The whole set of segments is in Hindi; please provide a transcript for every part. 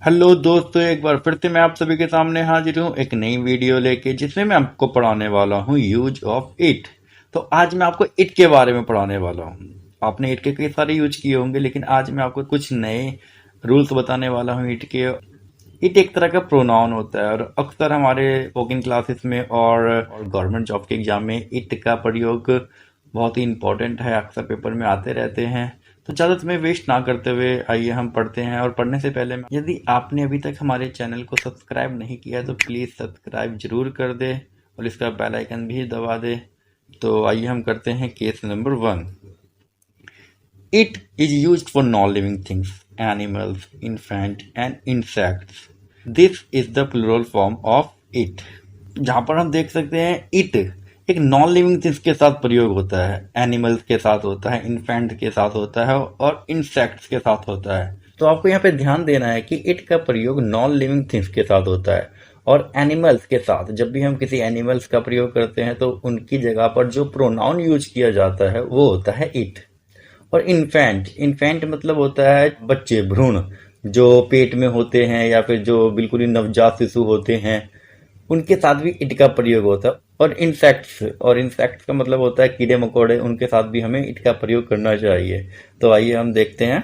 हेलो दोस्तों, एक बार फिर से मैं आप सभी के सामने हाजिर हूँ एक नई वीडियो लेके जिसमें मैं आपको पढ़ाने वाला हूँ यूज ऑफ इट। तो आज मैं आपको इट के बारे में पढ़ाने वाला हूँ। आपने इट के कई सारे यूज किए होंगे, लेकिन आज मैं आपको कुछ नए रूल्स बताने वाला हूँ इट के। इट एक तरह का प्रोनाउन होता है और अक्सर हमारे स्पोकन क्लासेस में और गवर्नमेंट जॉब के एग्जाम में इट का प्रयोग बहुत ही इंपॉर्टेंट है, अक्सर पेपर में आते रहते हैं। तो ज़्यादा समय वेस्ट ना करते हुए आइए हम पढ़ते हैं। और पढ़ने से पहले यदि आपने अभी तक हमारे चैनल को सब्सक्राइब नहीं किया तो प्लीज़ सब्सक्राइब जरूर कर दे और इसका बेल आइकन भी दबा दे। तो आइए हम करते हैं case number 1। It is used for non-living things, animals, infant and insects. This is the plural form of it. जहाँ पर हम देख सकते हैं it एक नॉन लिविंग थिंग्स के साथ प्रयोग होता है, एनिमल्स के साथ होता है, इन्फेंट के साथ होता है और इंसेक्ट्स के साथ होता है। तो आपको यहाँ पे ध्यान देना है कि इट का प्रयोग नॉन लिविंग थिंग्स के साथ होता है और एनिमल्स के साथ। जब भी हम किसी एनिमल्स का प्रयोग करते हैं तो उनकी जगह पर जो प्रोनाउन यूज किया जाता है वो होता है इट। और इन्फेंट इन्फेंट मतलब होता है बच्चे, भ्रूण जो पेट में होते हैं या फिर जो बिल्कुल ही नवजात शिशु होते हैं, उनके साथ भी इट का प्रयोग होता है। और इंसेक्ट्स का मतलब होता है कीड़े मकोड़े, उनके साथ भी हमें इट का प्रयोग करना चाहिए। तो आइए हम देखते हैं।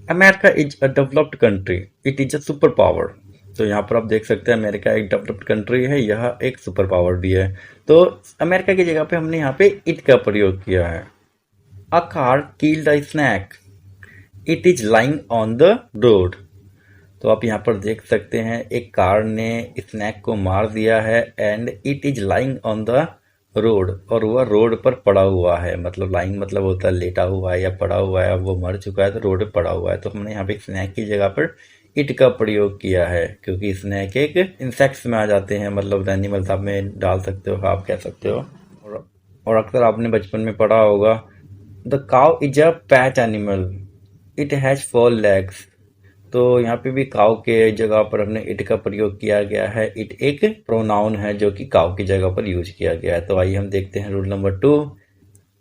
America is a developed country, it is a super power. तो यहाँ पर आप देख सकते हैं अमेरिका एक डेवलप्ड कंट्री है, यह एक सुपर पावर भी है। तो अमेरिका की जगह पे हमने यहाँ पे इट का प्रयोग किया है। A car killed a snake. It is lying on the road. तो आप यहाँ पर देख सकते हैं एक कार ने स्नैक को मार दिया है and it is lying on the road, और वह रोड पर पड़ा हुआ है। मतलब लाइंग मतलब होता है लेटा हुआ है या पड़ा हुआ है, अब वो मर चुका है तो रोड पर पड़ा हुआ है। तो हमने यहाँ पे स्नैक की जगह पर इट का प्रयोग किया है क्योंकि स्नैक एक इंसेक्ट्स में आ जाते हैं, मतलब एनिमल्स आप में डाल सकते हो, आप कह सकते हो। और अक्सर आपने बचपन में पढ़ा होगा the cow is a PAT animal, it has 4 legs। तो यहाँ पे भी काउ के जगह पर हमने इट का प्रयोग किया गया है। इट एक प्रोनाउन है जो कि काउ की जगह पर यूज किया गया है। तो आइए हम देखते हैं rule number 2।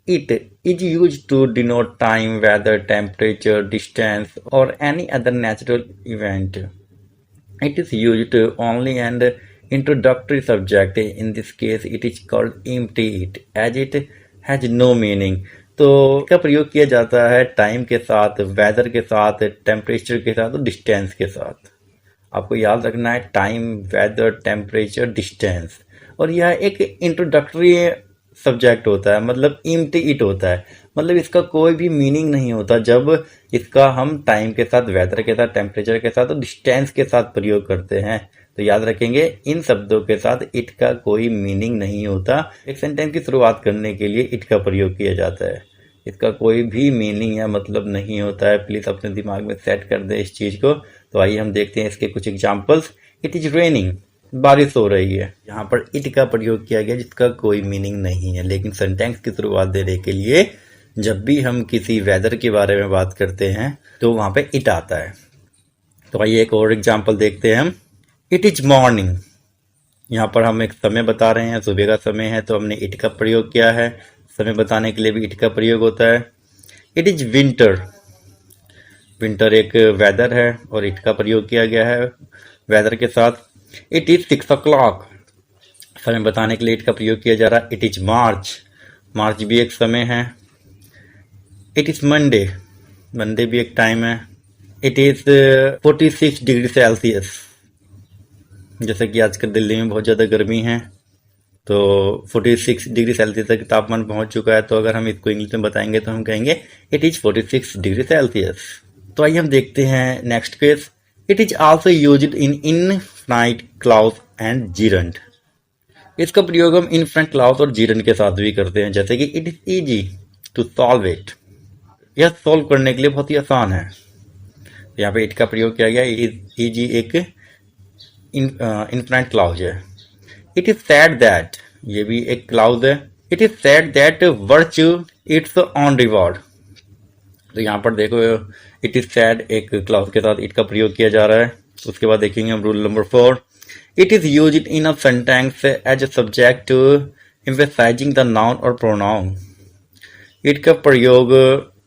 It is use to denote time, weather, temperature, distance और any other natural event. It is used only and introductory subject. In this case it is called empty it as it has no meaning। तो इसका प्रयोग किया जाता है टाइम के साथ, वेदर के साथ, टेम्परेचर के साथ और डिस्टेंस के साथ। आपको याद रखना है टाइम, वेदर, टेम्परेचर, डिस्टेंस। और यह एक इंट्रोडक्टरी सब्जेक्ट होता है, मतलब इम्प्टी इट होता है, मतलब इसका कोई भी मीनिंग नहीं होता जब इसका हम टाइम के साथ, वेदर के साथ, टेम्परेचर के साथ और डिस्टेंस के साथ प्रयोग करते हैं। तो याद रखेंगे इन शब्दों के साथ इट का कोई मीनिंग नहीं होता। एक सेंटेंस की शुरुआत करने के लिए इट का प्रयोग किया जाता है, इसका कोई भी मीनिंग या मतलब नहीं होता है। प्लीज अपने दिमाग में सेट कर दे इस चीज को। तो आइए हम देखते हैं इसके कुछ एग्जाम्पल्स। इट इज रेनिंग, बारिश हो रही है। यहाँ पर इट का प्रयोग किया गया जिसका कोई मीनिंग नहीं है, लेकिन सेंटेंस की शुरुआत देने के लिए जब भी हम किसी वेदर के बारे में बात करते हैं तो वहां पे इट आता है। तो आइए एक और एग्जाम्पल देखते हैं हम। इट इज मॉर्निंग, यहाँ पर हम एक समय बता रहे हैं, सुबह का समय है तो हमने इट का प्रयोग किया है। समय बताने के लिए भी इट का प्रयोग होता है। इट इज विंटर, विंटर एक वेदर है और इट का प्रयोग किया गया है वेदर के साथ। इट इज 6 o'clock, समय बताने के लिए इट का प्रयोग किया जा रहा है। इट इज मार्च, मार्च भी एक समय है। इट इज मंडे, मंडे भी एक टाइम है। इट इज 46 डिग्री सेल्सियस, जैसे कि आजकल दिल्ली में बहुत ज़्यादा गर्मी है तो 46 डिग्री सेल्सियस तक तापमान पहुंच चुका है। तो अगर हम इसको इंग्लिश में बताएंगे तो हम कहेंगे इट इज 46 डिग्री सेल्सियस। तो आइए हम देखते हैं next case. It is also used in infinite clause and gerund. इसका प्रयोग हम इनफाइनाइट क्लाउज और जीरंड के साथ भी करते हैं, जैसे कि it is easy to solve it, यह सॉल्व करने के लिए बहुत ही आसान है। यहाँ पे इट का प्रयोग किया गया। इजी एक इनफाइनाइट क्लाउज है। इट इज सैड दैट, ये भी एक क्लाउज है। It is sad that virtue it's on reward. तो यहाँ पर देखो इट इज सैड एक क्लाउज के साथ इट का प्रयोग किया जा रहा है। उसके बाद देखेंगे हम rule number 4। It is use in a sentence as a subject to emphasising the noun और प्रोनाउन। इट का प्रयोग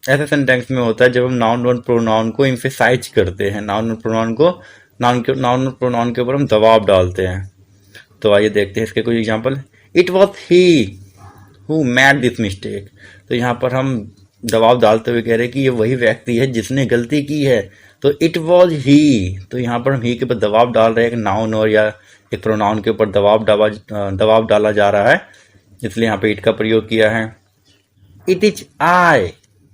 ऐसे सेंटेंस में होता है जब हम नाउन और प्रोनाउन को इम्फेसाइज करते हैं, नाउन और प्रोनाउन को नाउन और प्रोनाउन के ऊपर हम दबाव डालते हैं। तो आइए देखते हैं इसके कुछ example. It was he who made this mistake. तो यहाँ पर हम दबाव डालते हुए कह रहे हैं कि ये वही व्यक्ति है जिसने गलती की है। तो इट वॉज ही, तो यहाँ पर हम ही के ऊपर दबाव डाल रहे हैं, एक नाउन और या एक प्रोनाउन के ऊपर दबाव डाला जा रहा है, इसलिए यहाँ पे इट का प्रयोग किया है। It is I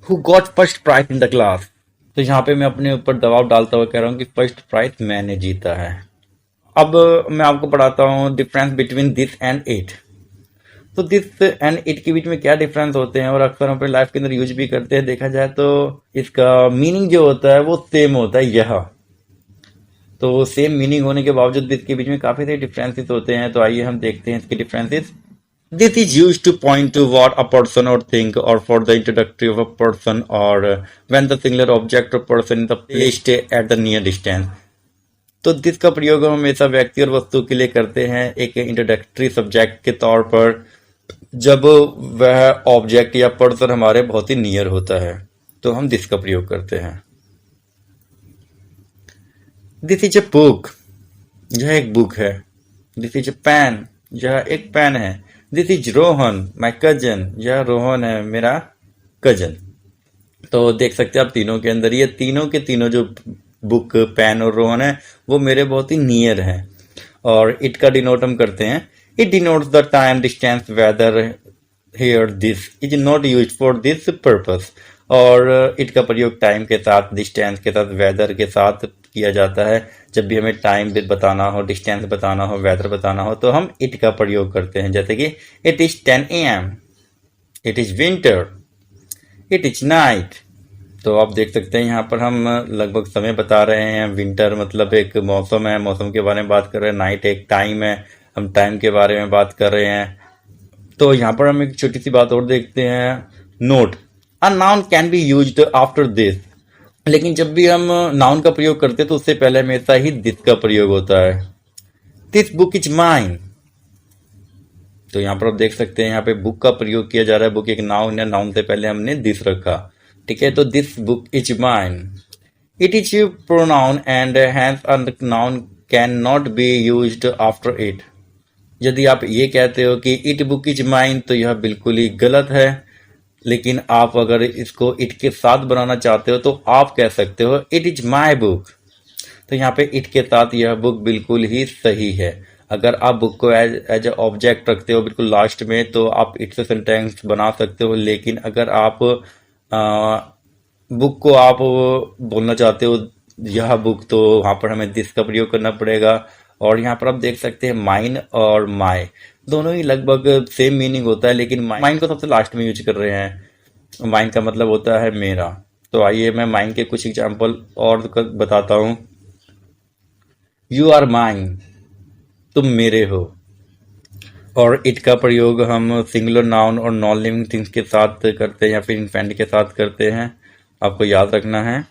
who got first prize in the class. तो यहाँ पे मैं अपने ऊपर दबाव डालता हुआ कह रहा हूँ कि फर्स्ट प्राइज मैंने जीता है। अब मैं आपको पढ़ाता हूँ difference between this and it. तो दिस एंड इट के बीच में क्या डिफरेंस होते हैं और अक्सर हम अपने लाइफ के अंदर यूज भी करते हैं। देखा जाए तो इसका मीनिंग जो होता है वो सेम होता है, यह तो सेम मीनिंग होने के बावजूद इसके बीच में काफी सारे डिफरेंसेस होते हैं। तो आइए हम देखते हैं इसके differences. This is used to point to what a person or think, or for the introductory of a person, or when the singular object or person is placed at the near distance. तो दिस का प्रयोग हम हमेशा व्यक्ति और वस्तु के लिए करते हैं एक इंट्रोडक्टरी सब्जेक्ट के तौर पर, जब वह ऑब्जेक्ट या पर्सन हमारे बहुत ही नियर होता है तो हम दिस का प्रयोग करते हैं। दिस इज ए बुक, यह एक बुक है। दिस इज ए पेन, यह एक पेन है। This is Rohan my cousin, यह रोहन है मेरा कजन। तो देख सकते हैं आप तीनों के अंदर, ये तीनों के तीनों जो बुक, पेन और रोहन है वो मेरे बहुत ही नियर हैं। और इट का डिनोट हम करते हैं, it denotes the time distance weather here this is not use for this purpose. और इट का प्रयोग टाइम के साथ, डिस्टेंस के साथ, वेदर के साथ किया जाता है। जब भी हमें टाइम बताना हो, डिस्टेंस बताना हो, वेदर बताना हो तो हम इट का प्रयोग करते हैं। जैसे कि it is 10 AM, it is winter, it is night. तो आप देख सकते हैं यहाँ पर हम लगभग समय बता रहे हैं। विंटर मतलब एक मौसम है, मौसम के बारे में बात कर रहे हैं। नाइट एक टाइम है, हम टाइम के बारे में बात कर रहे हैं। तो यहाँ पर हम एक छोटी सी बात और देखते हैं, note a noun can be used after this. लेकिन जब भी हम नाउन का प्रयोग करते हैं तो उससे पहले हमेशा ही दिस का प्रयोग होता है। This book is mine. तो यहाँ पर आप देख सकते हैं यहाँ पे बुक का प्रयोग किया जा रहा है। बुक एक नाउन है, नाउन से पहले हमने दिस रखा, ठीक है। तो this book is mine. It is pronoun and hence a noun can not be used after it. यदि आप ये कहते हो कि इट बुक इज माइन तो यह बिल्कुल ही गलत है। लेकिन आप अगर इसको इट के साथ बनाना चाहते हो तो आप कह सकते हो इट इज माई बुक। तो यहाँ पे इट के साथ यह बुक बिल्कुल ही सही है। अगर आप बुक को एज ए ऑब्जेक्ट रखते हो बिल्कुल लास्ट में तो आप इट से सेंटेंस बना सकते हो। लेकिन अगर आप बुक को आप बोलना चाहते हो यह बुक, तो वहां पर हमें दिस का प्रयोग करना पड़ेगा। और यहाँ पर आप देख सकते हैं माइन और माय दोनों ही लगभग सेम मीनिंग होता है, लेकिन माइन को सबसे लास्ट में यूज कर रहे हैं। माइन का मतलब होता है मेरा। तो आइए मैं माइन के कुछ एग्जाम्पल और बताता हूं। यू आर माइन, तुम मेरे हो। और इट का प्रयोग हम सिंगुलर नाउन और नॉन लिविंग थिंग्स के साथ करते हैं या फिर इन्फेंट के साथ करते हैं, आपको याद रखना है।